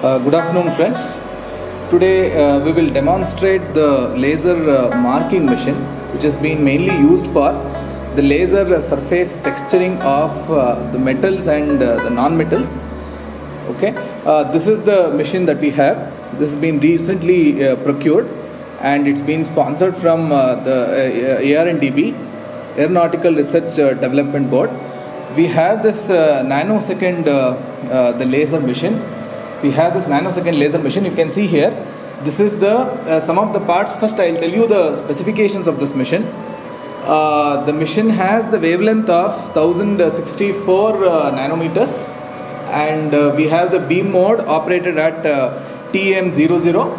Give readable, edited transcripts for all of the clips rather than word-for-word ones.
Good afternoon, friends. Today we will demonstrate the laser marking machine, which has been mainly used for the laser surface texturing of the metals and the non-metals. Okay, this is the machine that we have. This has been recently procured, and it's been sponsored from the AR&DB, Aeronautical Research Development Board. We have this nanosecond the laser machine. We have this nanosecond laser machine. You can see here, this is the some of the parts. First I'll tell you the specifications of this machine. The machine has the wavelength of 1064 nanometers, and we have the beam mode operated at TM00,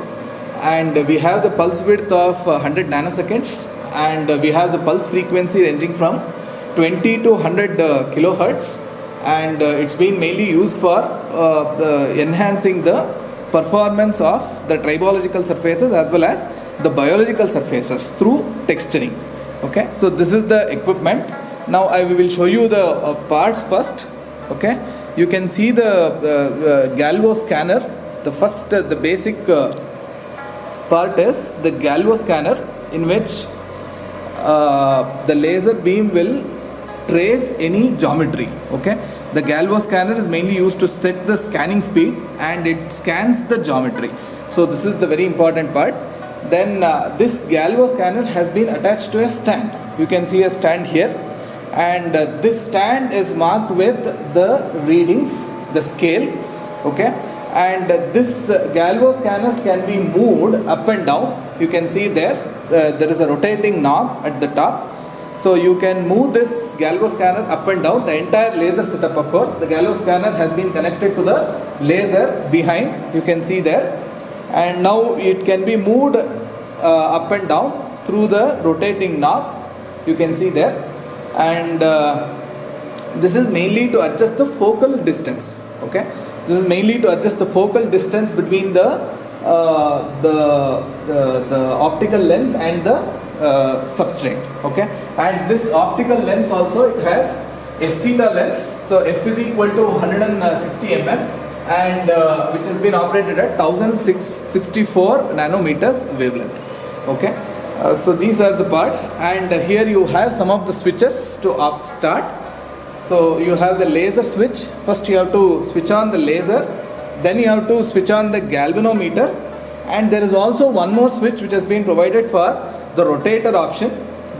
and we have the pulse width of 100 nanoseconds, and we have the pulse frequency ranging from 20 to 100 kilohertz, and it's been mainly used for enhancing the performance of the tribological surfaces as well as the biological surfaces through texturing. Okay, so this is the equipment. Now I will show you the parts first. Okay, you can see the galvo scanner. The first the basic part is the galvo scanner, in which the laser beam will trace any geometry. Okay, the galvo scanner is mainly used to set the scanning speed, and it scans the geometry. So this is the very important part. Then this galvo scanner has been attached to a stand. You can see a stand here, and this stand is marked with the readings, the scale. Okay, and this galvo scanners can be moved up and down. You can see there is a rotating knob at the top. So you can move this galvo scanner up and down. The entire laser setup, of course, the galvo scanner has been connected to the laser behind. You can see there, and now it can be moved up and down through the rotating knob. You can see there, and this is mainly to adjust the focal distance. Okay, this is mainly to adjust the focal distance between the optical lens and the substrate. Okay, and this optical lens also, it has f theta lens. So f is equal to 160 mm, and which has been operated at 1064 nanometers wavelength. Okay, so these are the parts, and here you have some of the switches to start. So you have the laser switch. First you have to switch on the laser, then you have to switch on the galvanometer, and there is also one more switch which has been provided for the rotator option.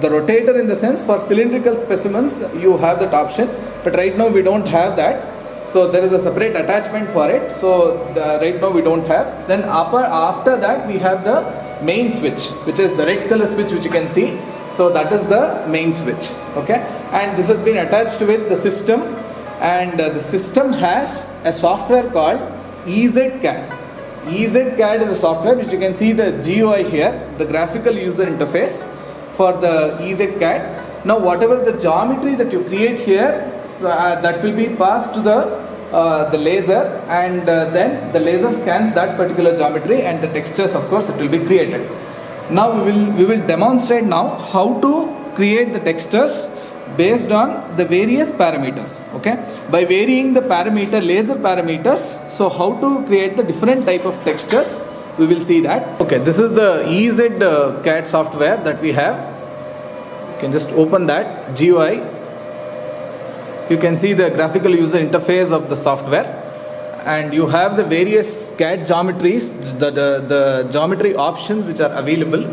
The rotator, in the sense, for cylindrical specimens you have that option, but right now we don't have that. So there is a separate attachment for it. So right now we don't have. Then after that we have the main switch, which is the red color switch, which you can see. So that is the main switch. Okay, and this has been attached with the system, and the system has a software called EZCAD. EZCAD is a software which you can see the GUI here, the graphical user interface for the EZCAD. Now whatever the geometry that you create here, so, that will be passed to the laser, and then the laser scans that particular geometry, and the textures, of course, it will be created. Now we will demonstrate now how to create the textures based on the various parameters. Okay, by varying the laser parameters, so how to create the different type of textures, we will see that. Okay, this is the EZCAD software that we have. You can just open that GUI. You can see the graphical user interface of the software, and you have the various CAD geometries, the geometry options which are available.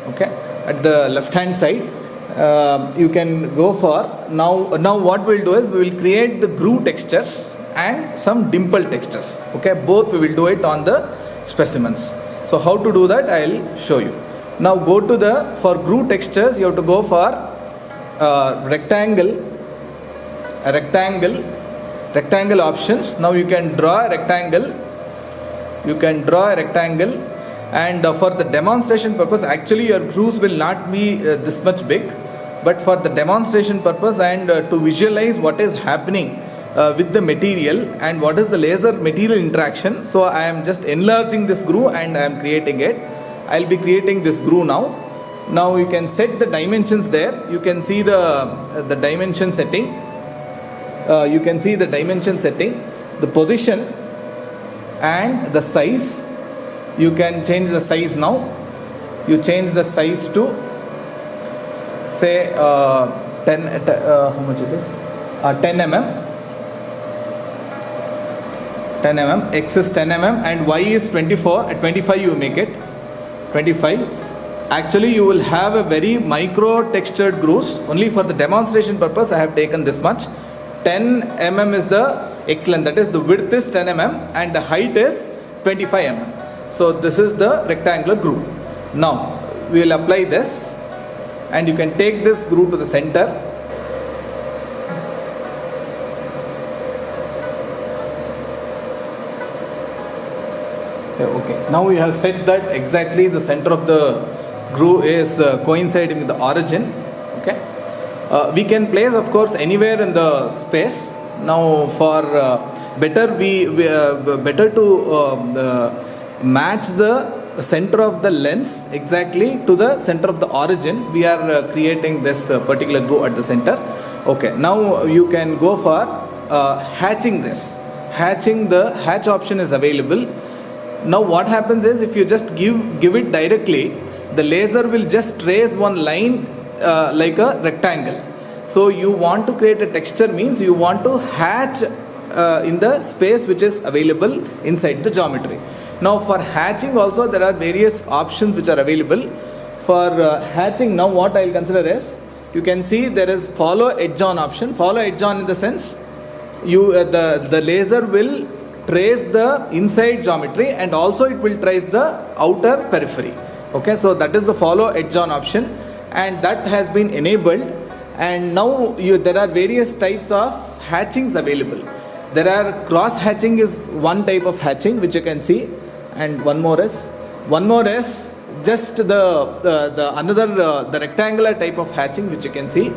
Okay, at the left hand side. You can go for now what we'll do is we will create the groove textures and some dimple textures. Okay, both we will do it on the specimens. So how to do that, I'll show you. Now go to for groove textures, you have to go for rectangle options. Now you can draw a rectangle. And for the demonstration purpose, actually your grooves will not be this much big, but for the demonstration purpose and to visualize what is happening with the material and what is the laser material interaction, so I am just enlarging this groove and I am creating it. I'll be creating this groove now. Now you can set the dimensions there. You can see the dimension setting. The position. and the size. You can change the size now. You change the size to say 10 how much it is 10 mm. 10 mm, x is 10 mm and y is 24. At 25 you make it 25. Actually you will have a very micro textured grooves. Only for the demonstration purpose I have taken this much. 10 mm is the x length, that is the width is 10 mm and the height is 25 mm. So this is the rectangular groove. Now we will apply this and you can take this groove to the center. Okay, now we have said that exactly the center of the groove is coinciding with the origin. Okay, we can place of course anywhere in the space. Now for better to match the center of the lens exactly to the center of the origin, we are creating this particular groove at the center. Okay, now you can go for hatching this. The hatch option is available. Now what happens is, if you just give it directly, the laser will just trace one line like a rectangle. So you want to create a texture means you want to hatch in the space which is available inside the geometry. Now for hatching also there are various options which are available. For hatching, now what I will consider is, you can see there is follow edge on option. Follow edge on in the sense, the laser will trace the inside geometry and also it will trace the outer periphery. Okay, so that is the follow edge on option and that has been enabled. And now there are various types of hatchings available. There are cross hatching is one type of hatching which you can see, and one more is just the rectangular type of hatching which you can see,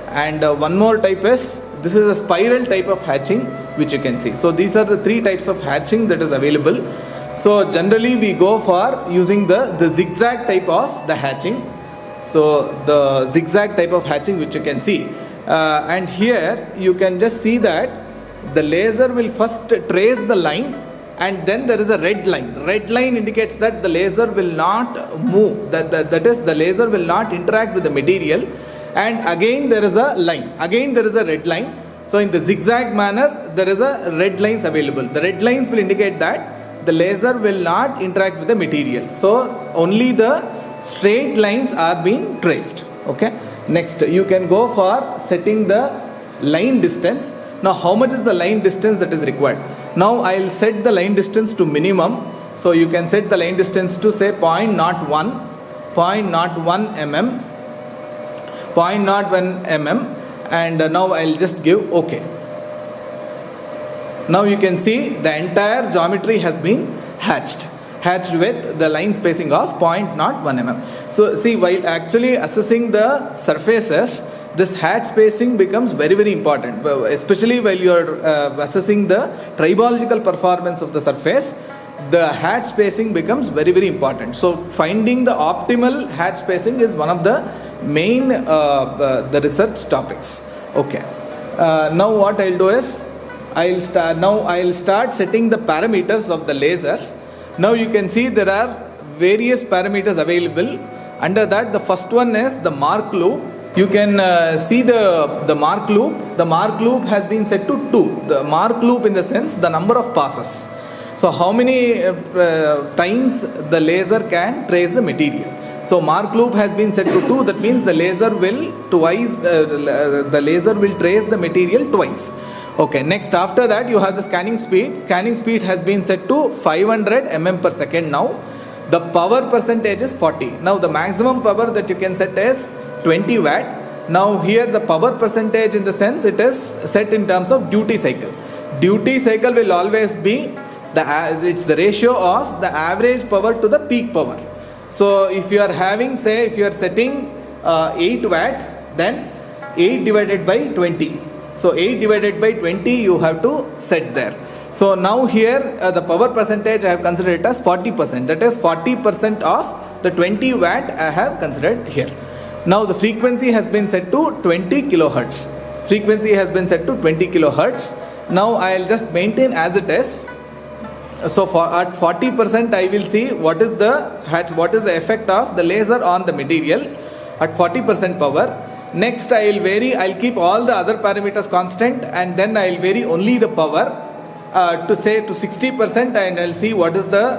and one more type is, this is a spiral type of hatching which you can see. So these are the three types of hatching that is available. So generally we go for using the zigzag type of the hatching. So the zigzag type of hatching which you can see, and here you can just see that the laser will first trace the line and then there is a red line. Red line indicates that the laser will not move, that is the laser will not interact with the material, and again there is a line, again there is a red line. So in the zigzag manner there is a red lines available. The red lines will indicate that the laser will not interact with the material. So only the straight lines are being traced. Okay, next you can go for setting the line distance. Now how much is the line distance that is required? Now I will set the line distance to minimum. So you can set the line distance to say 0.01 mm, 0.01 mm, and now I will just give OK. Now you can see the entire geometry has been hatched with the line spacing of 0.01 mm. So see, while actually assessing the surfaces, this hatch spacing becomes very, very important, especially while you are assessing the tribological performance of the surface. The hatch spacing becomes very, very important. So finding the optimal hatch spacing is one of the main the research topics. Okay, now what I'll do is, I'll start setting the parameters of the lasers. Now you can see there are various parameters available. Under that, the first one is the mark loop. You can see the mark loop. The mark loop has been set to 2. The mark loop in the sense the number of passes. So how many times the laser can trace the material. So mark loop has been set to 2. That means the laser will trace the material twice. Okay, next after that you have the scanning speed. Scanning speed has been set to 500 mm per second now. The power percentage is 40. Now the maximum power that you can set is 20 watt. Now here the power percentage in the sense it is set in terms of duty cycle. Duty cycle will always be it's the ratio of the average power to the peak power. So if you are having, say if you are setting 8 watt, then 8 divided by 20. So 8 divided by 20 you have to set there. So now here the power percentage I have considered it as 40%. That is 40% of the 20 watt I have considered here. Now the frequency has been set to 20 kilohertz. Frequency has been set to 20 kilohertz. Now I will just maintain as it is. So for at 40% I will see what is the effect of the laser on the material at 40% power. Next I will vary, I'll keep all the other parameters constant, and then I will vary only the power to say to 60%, and I'll see what is the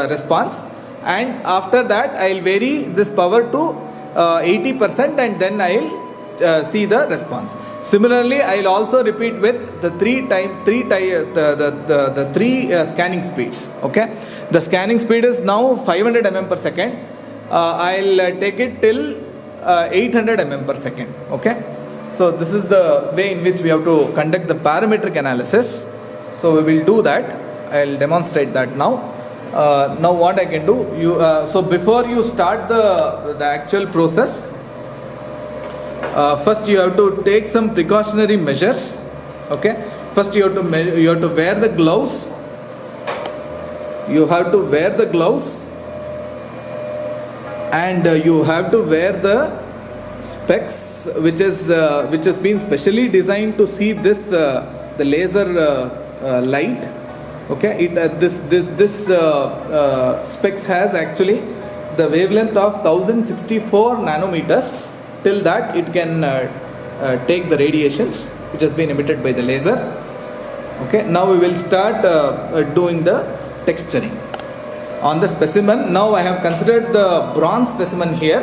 response, and after that I will vary this power to 80%, and then I will see the response. Similarly, I will also repeat with the three scanning speeds. Okay, the scanning speed is now 500 mm per second. I'll take it till 800 mm per second. Okay, so this is the way in which we have to conduct the parametric analysis. So we will do that. I'll demonstrate that now. Now what I can do, so before you start the actual process, first you have to take some precautionary measures. Okay, first you have to wear the gloves. You have to wear the gloves, and you have to wear the specs which has been specially designed to see this the laser light. Okay, this specs has actually the wavelength of 1064 nanometers. Till that it can take the radiations which has been emitted by the laser. Okay, now we will start doing the texturing on the specimen. Now I have considered the bronze specimen here.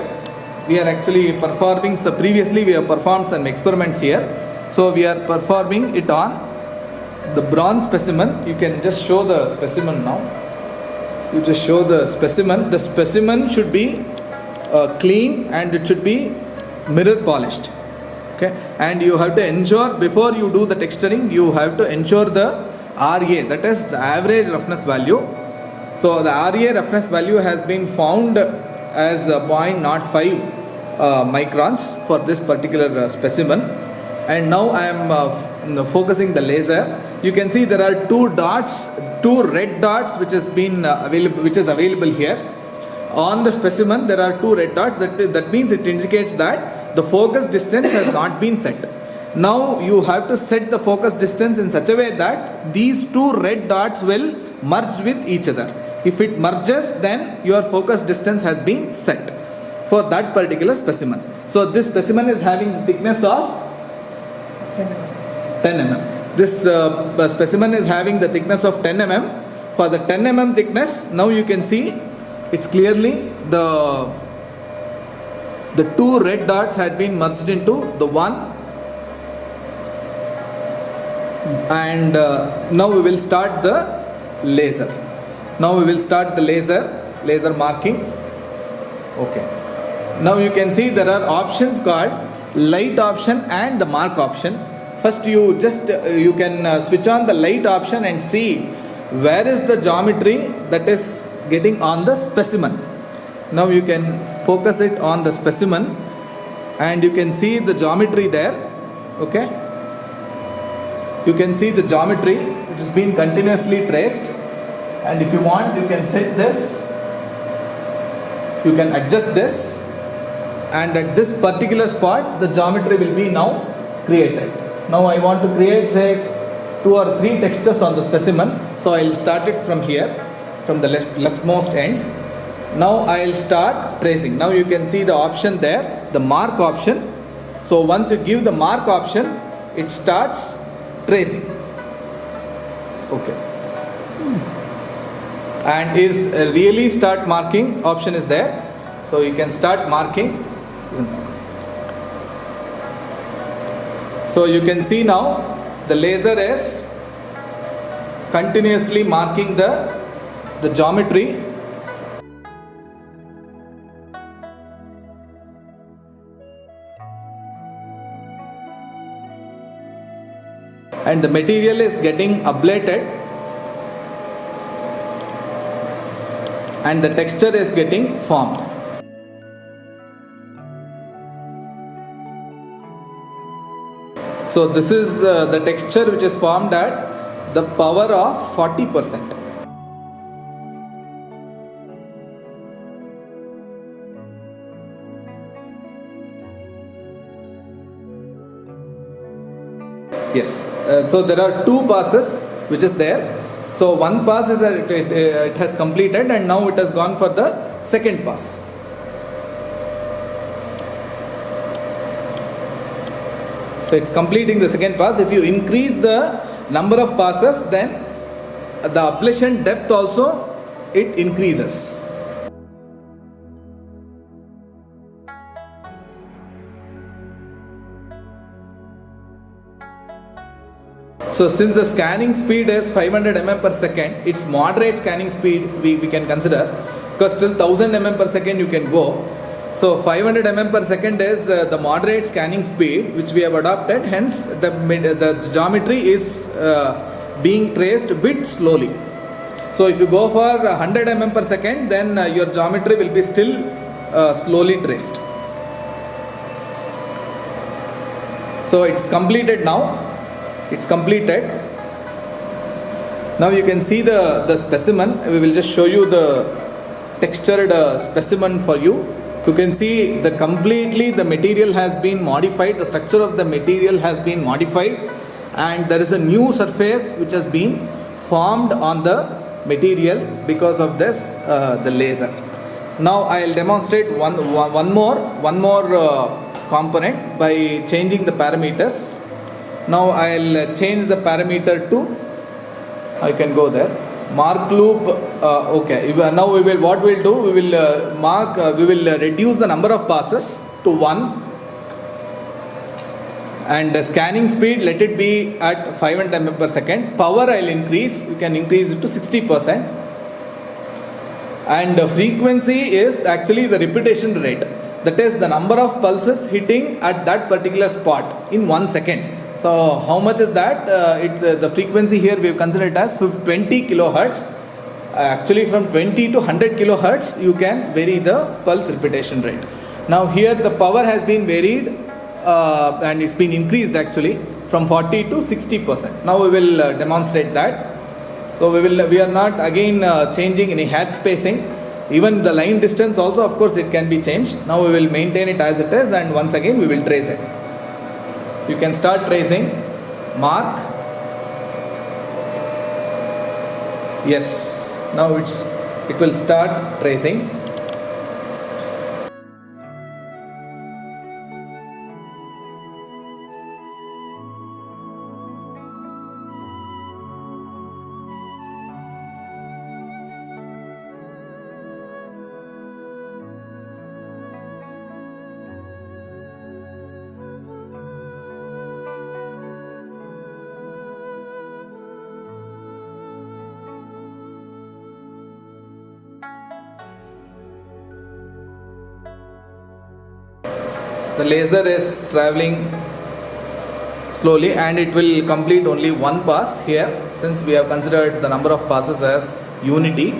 We are actually performing, so previously we have performed some experiments here, so we are performing it on the bronze specimen. You can just show the specimen now. You just show the specimen. The specimen should be clean, and it should be mirror polished. Okay, and you have to ensure, before you do the texturing, you have to ensure the RA, that is the average roughness value. So the RA roughness value has been found as 0.05 microns for this particular specimen. And now I am focusing the laser. You can see there are two red dots which is available here on the specimen. There are two red dots. That means it indicates that the focus distance has not been set. Now you have to set the focus distance in such a way that these two red dots will merge with each other. If it merges, then your focus distance has been set for that particular specimen. So this specimen is having thickness of 10 mm. This specimen is having the thickness of 10 mm. For the 10 mm thickness, now you can see it's clearly the two red dots had been merged into the one. And now we will start the laser. Now we will start the laser marking. Okay. Now you can see there are options called light option and the mark option. First you can switch on the light option and see where is the geometry that is getting on the specimen. Now you can focus it on the specimen, and you can see the geometry there. Okay, you can see the geometry which is being continuously traced, and if you want, you can set this, you can adjust this, and at this particular spot the geometry will be now created. Now I want to create, say, 2 or 3 textures on the specimen, so I will start it from here, from the leftmost end. Now I will start tracing. Now you can see the option there, the mark option. So once you give the mark option, it starts tracing. Okay. And is really start marking option is there. So you can start marking. So you can see now the laser is continuously marking the geometry. And the material is getting ablated, and the texture is getting formed. So this is the texture which is formed at the power of 40%. Yes. So there are 2 passes which is there. So one pass is it has completed, and now it has gone for the second pass. So it's completing the second pass. If you increase the number of passes, then the ablation depth also it increases. So since the scanning speed is 500 mm per second, it's moderate scanning speed we can consider, because till 1000 mm per second you can go. So 500 mm per second is the moderate scanning speed which we have adopted. Hence the geometry is being traced a bit slowly. So if you go for 100 mm per second, then your geometry will be still slowly traced. So it's completed now. It's completed. Now you can see the specimen. We will just show you the textured specimen for you. You can see the material has been modified. The structure of the material has been modified, and there is a new surface which has been formed on the material because of this the laser. Now I will demonstrate one more component by changing the parameters. Now I will change the parameter to, I can go there, mark loop. Okay, now we will, what we will do, we will reduce the number of passes to 1, and the scanning speed, let it be at 500 mm per second. Power I will increase, you can increase it to 60%, and the frequency is actually the repetition rate, that is the number of pulses hitting at that particular spot in 1 second. So how much is that? The frequency here we have considered as 20 kilohertz. Actually from 20 to 100 kilohertz you can vary the pulse repetition rate. Now here the power has been varied and it's been increased actually from 40 to 60%. Now we will demonstrate that. So we are not again changing any hatch spacing. Even the line distance also, of course, it can be changed. Now we will maintain it as it is, and once again we will trace it. You can start tracing. Mark. Yes. Now it will start tracing. The laser is traveling slowly, and it will complete only one pass here, since we have considered the number of passes as unity.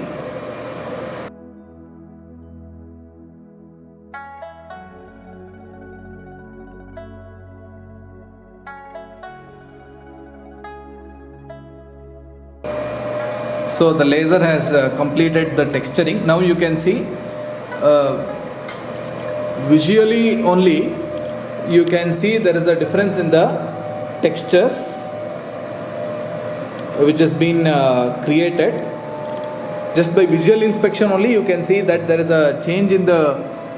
So the laser has completed the texturing. Now you can see visually only you can see there is a difference in the textures which has been created. Just by visual inspection only you can see that there is a change in the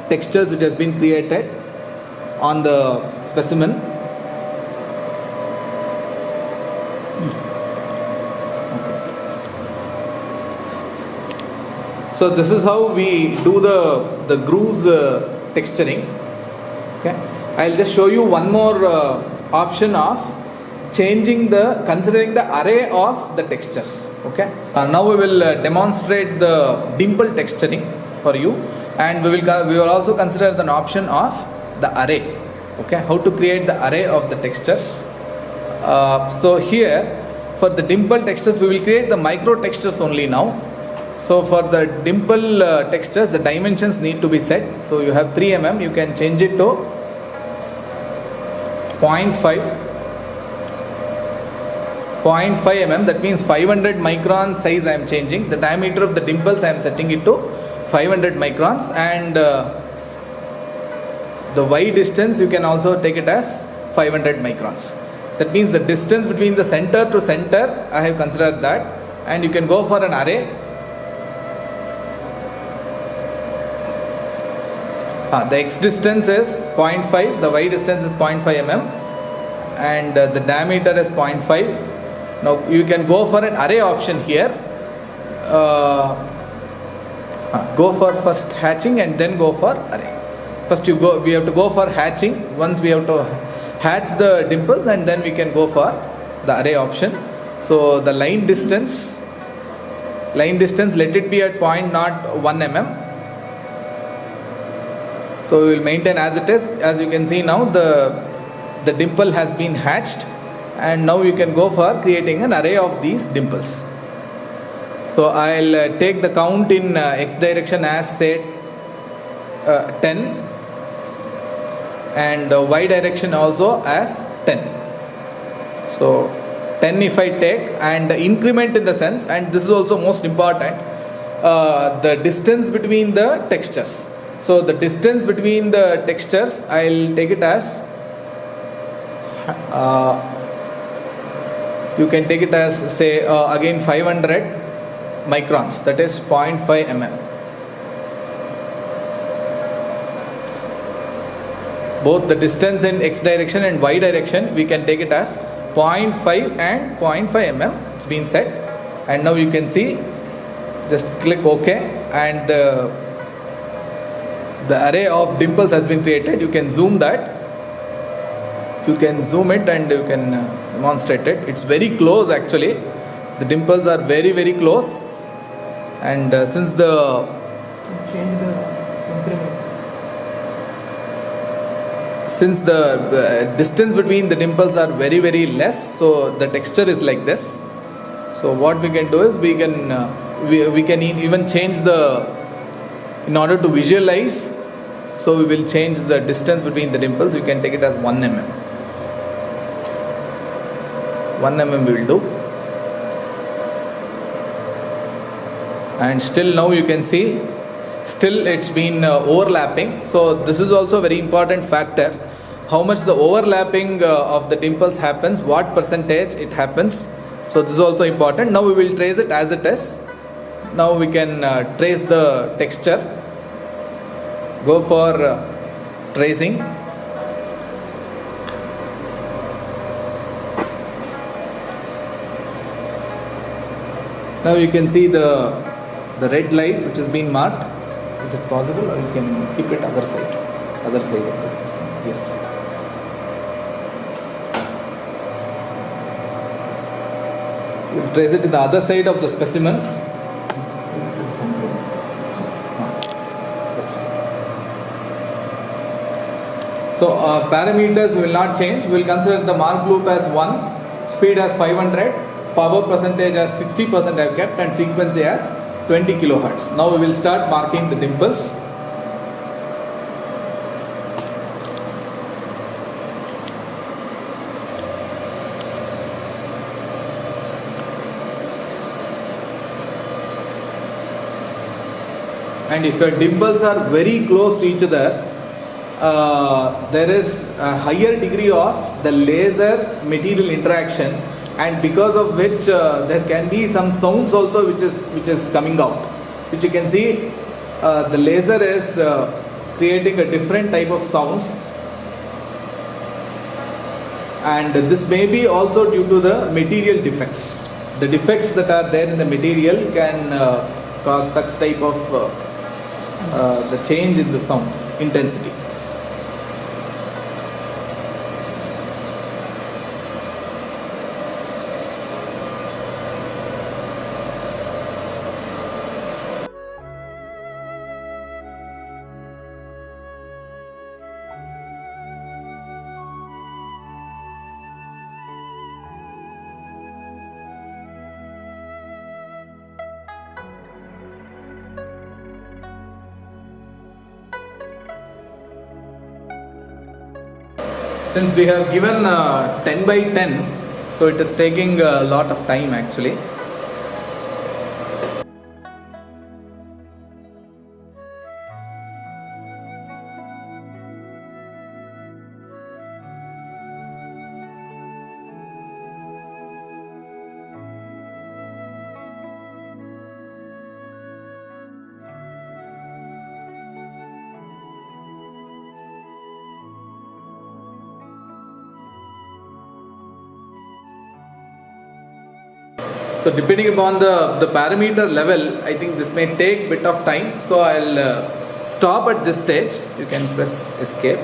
textures which has been created on the specimen. So this is how we do the grooves texturing. Okay, I'll just show you one more option of considering the array of the textures. Okay, now we will demonstrate the dimple texturing for you, and we will also consider an option of the array. Okay, how to create the array of the textures. So here for the dimple textures we will create the micro textures only now. So for the dimple textures, the dimensions need to be set. So you have 3 mm, you can change it to 0.5 mm, that means 500 micron size I am changing. The diameter of the dimples I am setting it to 500 microns, and the Y distance you can also take it as 500 microns. That means the distance between the center to center I have considered that. and you can go for an array. The x distance is 0.5, the y distance is 0.5 mm, and the diameter is 0.5. Now you can go for an array option here. Go for first hatching and then go for array. First we have to go for hatching. Once we have to hatch the dimples, and then we can go for the array option. So the line distance, let it be at 0.01 mm. So we will maintain as it is. As you can see now, the dimple has been hatched, and now you can go for creating an array of these dimples. So I'll take the count in x direction as say 10, and y direction also as 10. So 10 if I take, and increment in the sense, and this is also most important, the distance between the textures. So the distance between the textures, I'll take it as, you can take it as say again 500 microns, that is 0.5 mm. Both the distance in x direction and y direction, we can take it as 0.5 and 0.5 mm. It's been set, and now you can see, just click OK, and the array of dimples has been created. You can zoom that, you can zoom it, and you can demonstrate it. It's very close actually. The dimples are very, very close, and since the change the increment, since the distance between the dimples are very, very less, so the texture is like this. So what we can do is we can even change the, in order to visualize, so we will change the distance between the dimples. You can take it as 1 mm. 1 mm we will do. And still now you can see, still it's been overlapping. So this is also a very important factor. How much the overlapping of the dimples happens, what percentage it happens. So this is also important. Now we will trace it as it is. Now we can trace the texture. Go for tracing. Now you can see the red line which has been marked. Is it possible, or you can keep it other side of the specimen? Yes. You trace it to the other side of the specimen. So parameters we will not change. We will consider the mark loop as 1, speed as 500, power percentage as 60% I have kept, and frequency as 20 kilohertz. Now we will start marking the dimples. And if your dimples are very close to each other, there is a higher degree of the laser material interaction, and because of which there can be some sounds also which is coming out, which you can see the laser is creating a different type of sounds, and this may be also due to the material defects. The defects that are there in the material can cause such type of the change in the sound intensity. Since we have given 10 by 10, so it is taking a lot of time actually. So depending upon the parameter level, I think this may take bit of time. So I'll stop at this stage. You can press escape.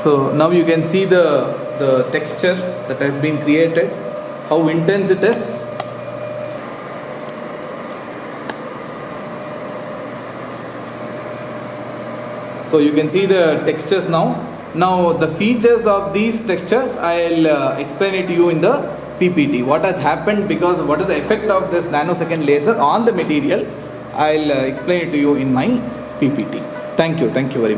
So now you can see the texture that has been created, how intense it is. So you can see the textures now. Now the features of these textures I'll explain it to you in the PPT. What has happened, because what is the effect of this nanosecond laser on the material, I'll explain it to you in my PPT. Thank you very much.